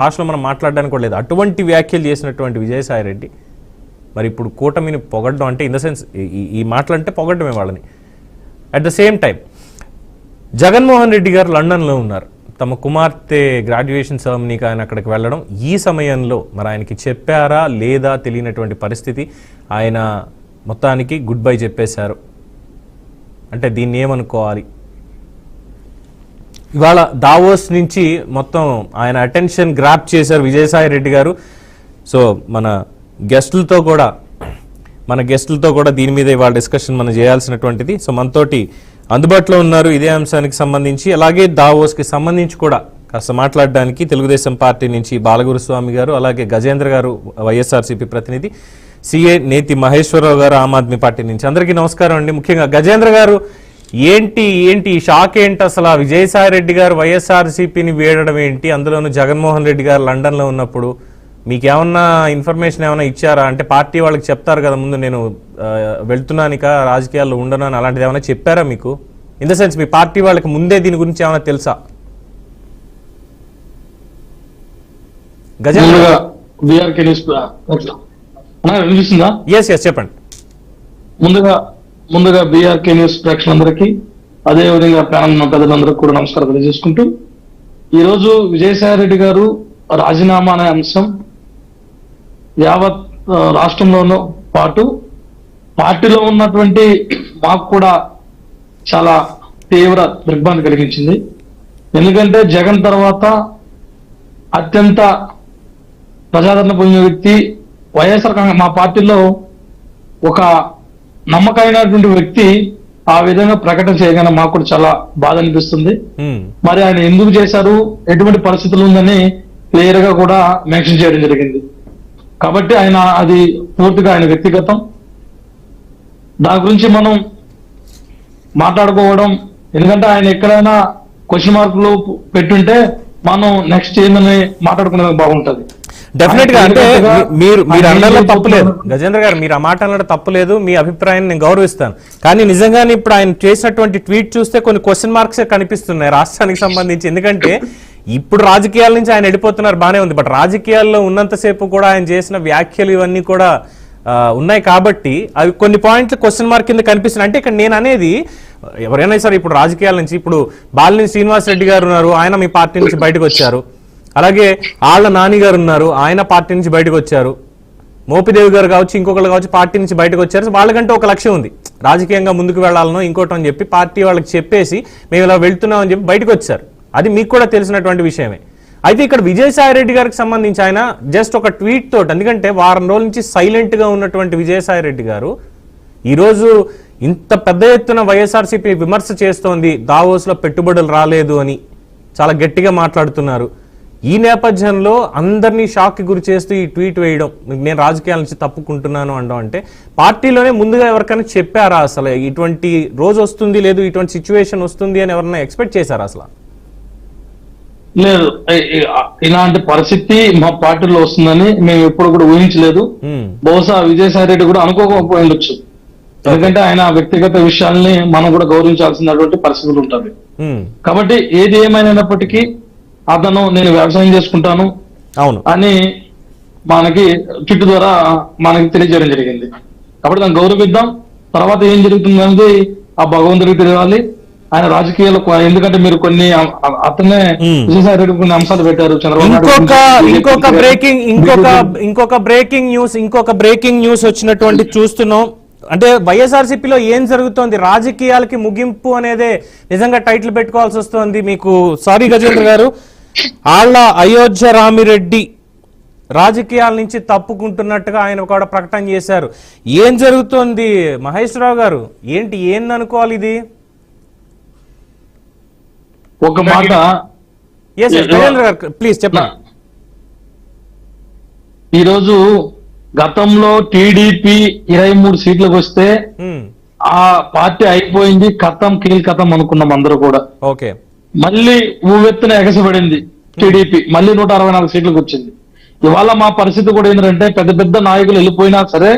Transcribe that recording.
భాషలో మనం మాట్లాడడానికి కూడా లేదు. అటువంటి వ్యాఖ్యలు చేసినటువంటి విజయసాయి రెడ్డి మరి ఇప్పుడు కూటమిని పొగడ్డం అంటే ఇన్ ద సెన్స్ ఈ మాటలంటే పొగడ్డమే వాళ్ళని. At the same time Jaganmohan Reddy గారు లండన్లో ఉన్నారు. తమ కుమార్తె గ్రాడ్యుయేషన్ సెరమనీకి ఆయన అక్కడికి వెళ్ళడం, ఈ సమయంలో మరి ఆయనకి చెప్పారా లేదా తెలియనటువంటి పరిస్థితి. ఆయన మొత్తానికి గుడ్ బై చెప్పేశారు. అంటే దీన్ని ఏమనుకోవాలి? ఇవాళ దావోస్ నుంచి మొత్తం ఆయన అటెన్షన్ గ్రాప్ చేశారు విజయసాయి రెడ్డి గారు. సో మన గెస్టులతో కూడా దీని మీద ఇవాళ డిస్కషన్ మనం చేయాల్సినటువంటిది. సో మనతోటి అందుబాటులో ఉన్నారు ఇదే అంశానికి సంబంధించి, అలాగే దావోస్కి సంబంధించి కూడా కాస్త మాట్లాడడానికి తెలుగుదేశం పార్టీ నుంచి బాలగురుస్వామి గారు, అలాగే గజేంద్ర గారు వైఎస్ఆర్సీపీ ప్రతినిధి, సిఏ నేతి మహేశ్వరరావు గారు ఆమ్ ఆద్మీ పార్టీ నుంచి. అందరికీ నమస్కారం అండి. ముఖ్యంగా గజేంద్ర గారు, ఏంటి షాక్ ఏంటి అసలు? విజయసాయి రెడ్డి గారు వైఎస్ఆర్సీపీని వీడడం ఏంటి? అందులోనూ జగన్మోహన్ రెడ్డి గారు లండన్లో ఉన్నప్పుడు మీకేమన్నా ఇన్ఫర్మేషన్ ఏమైనా ఇచ్చారా? అంటే పార్టీ వాళ్ళకి చెప్తారు కదా ముందు, నేను వెళ్తున్నానిక రాజకీయాల్లో ఉండను అని, అలాంటిది ఏమైనా చెప్పారా మీకు? In the sense me party వాళ్ళకి ముందే దీని గురించి ఏమైనా తెలుసా? చెప్పండి. ముందుగా బీఆర్కే న్యూస్ ప్రేక్షకులందరికీ, అదేవిధంగా ప్యానల్ పెద్దలందరికీ కూడా నమస్కారం తెలియజేసుకుంటూ, ఈరోజు విజయసాయి రెడ్డి గారు రాజీనామా అనే అంశం యావత్ రాష్ట్రంలోనూ పాటు పార్టీలో ఉన్నటువంటి మాకు కూడా చాలా తీవ్ర దిగ్భ్రాంతి కలిగించింది. ఎందుకంటే జగన్ తర్వాత అత్యంత ప్రజాదరణ పొందిన వ్యక్తి వైఎస్ఆర్ కాంగ్రెస్, మా పార్టీలో ఒక నమ్మకమైనటువంటి వ్యక్తి ఆ విధంగా ప్రకటన చేయగానే మాకు కూడా చాలా బాధ అనిపిస్తుంది. మరి ఆయన ఎందుకు చేశారు, ఎటువంటి పరిస్థితులు ఉందని క్లియర్ గా కూడా మెన్షన్ చేయడం జరిగింది. కాబట్టి ఆయన అది పూర్తిగా ఆయన వ్యక్తిగతం, దాని గురించి మనం మాట్లాడుకోవడం. ఎందుకంటే ఆయన ఎక్కడైనా క్వశ్చన్ మార్కులు పెట్టుంటే మనం నెక్స్ట్ ఏందని మాట్లాడుకునేది బాగుంటది. డెఫినెట్ గా. అంటే మీరు అనడంలో తప్పులేదు గజేంద్ర గారు, మీరు ఆ మాట అనడం తప్పులేదు, మీ అభిప్రాయాన్ని నేను గౌరవిస్తాను. కానీ నిజంగానే ఇప్పుడు ఆయన చేసినటువంటి ట్వీట్ చూస్తే కొన్ని క్వశ్చన్ మార్క్స్ కనిపిస్తున్నాయి రాష్ట్రానికి సంబంధించి. ఎందుకంటే ఇప్పుడు రాజకీయాల నుంచి ఆయన వెళ్ళిపోతున్నారు, బానే ఉంది. బట్ రాజకీయాల్లో ఉన్నంతసేపు కూడా ఆయన చేసిన వ్యాఖ్యలు ఇవన్నీ కూడా ఉన్నాయి కాబట్టి అవి కొన్ని పాయింట్లు క్వశ్చన్ మార్క్ కింద కనిపిస్తున్నాయి. అంటే ఇక్కడ నేను అనేది ఎవరైనా సరే ఇప్పుడు రాజకీయాల నుంచి, ఇప్పుడు బాలినేని శ్రీనివాసరెడ్డి గారు ఉన్నారు, ఆయన మీ పార్టీ నుంచి బయటకు వచ్చారు. అలాగే ఆళ్ల నాని గారు ఉన్నారు, ఆయన పార్టీ నుంచి బయటకు వచ్చారు. మోపిదేవి గారు కావచ్చు, ఇంకొకరు కావచ్చు, పార్టీ నుంచి బయటకు వచ్చారు. వాళ్ళకంటే ఒక లక్ష్యం ఉంది, రాజకీయంగా ముందుకు వెళ్లాలనో ఇంకోటి అని చెప్పి పార్టీ వాళ్ళకి చెప్పేసి మేము ఇలా వెళ్తున్నాం అని చెప్పి బయటకు వచ్చారు. అది మీకు కూడా తెలిసినటువంటి విషయమే. అయితే ఇక్కడ విజయసాయి రెడ్డి గారికి సంబంధించి ఆయన జస్ట్ ఒక ట్వీట్ తోటి, ఎందుకంటే వారం రోజుల నుంచి సైలెంట్ గా ఉన్నటువంటి విజయసాయి రెడ్డి గారు ఈరోజు ఇంత పెద్ద ఎత్తున వైఎస్ఆర్సీపీ విమర్శ చేస్తోంది, దావోస్ లో పెట్టుబడులు రాలేదు అని చాలా గట్టిగా మాట్లాడుతున్నారు. ఈ నేపథ్యంలో అందరినీ షాక్ కి గురి చేస్తూ ఈ ట్వీట్ వేయడం, నేను రాజకీయాల నుంచి తప్పుకుంటున్నాను అనడం, అంటే పార్టీలోనే ముందుగా ఎవరికైనా చెప్పారా అసలు ఇటువంటి రోజు వస్తుంది, లేదు ఇటువంటి సిచ్యువేషన్ వస్తుంది అని ఎవరైనా ఎక్స్పెక్ట్ చేశారా అసలు? లేదు, ఇలాంటి పరిస్థితి మా పార్టీలో వస్తుందని మేము ఎప్పుడు కూడా ఊహించలేదు. బహుశా విజయసాయి రెడ్డి కూడా అనుకోకపోయి ఉండొచ్చు. ఎందుకంటే ఆయన వ్యక్తిగత విషయాల్ని మనం కూడా గౌరవించాల్సినటువంటి పరిస్థితులు ఉంటుంది. కాబట్టి ఏది ఏమైనప్పటికీ అతను నేను వ్యవసాయం చేసుకుంటాను అని మనకి ట్విట్ ద్వారా మనకి తెలియజేయడం జరిగింది. కాబట్టి దాన్ని గౌరవిద్దాం. తర్వాత ఏం జరుగుతుంది అనేది ఆ భగవంతుడికి తెలియాలి. ఆయన రాజకీయాలు, ఎందుకంటే మీరు కొన్ని అతనే విజయసాయి రెడ్డి కొన్ని అంశాలు పెట్టారు. ఇంకొక బ్రేకింగ్ న్యూస్ వచ్చినటువంటి చూస్తున్నాం. అంటే వైఎస్ఆర్సీపీలో ఏం జరుగుతోంది, రాజకీయాలకి ముగింపు అనేదే నిజంగా టైటిల్ పెట్టుకోవాల్సి వస్తుంది మీకు. సారీ గజేంద్ర గారు, ఆళ్ల అయోధ్య రామిరెడ్డి రాజకీయాల నుంచి తప్పుకుంటున్నట్టుగా ఆయన కూడా ప్రకటన చేశారు. ఏం జరుగుతోంది మహేశ్వరరావు గారు, ఏందనుకోవాలి ఇది? ఒక మాట ప్లీజ్ చెప్పండి. ఈరోజు గతంలో టీడీపీ 23 సీట్లకు వస్తే ఆ పార్టీ అయిపోయింది, కీల్ కథం అనుకున్నాం అందరూ కూడా. ఓకే, మళ్ళీ ఊవెత్తున ఎగసబడింది టీడీపీ, మళ్ళీ 164 సీట్లకు వచ్చింది. ఇవాళ మా పరిస్థితి కూడా ఏంటంటే పెద్ద పెద్ద నాయకులు వెళ్ళిపోయినా సరే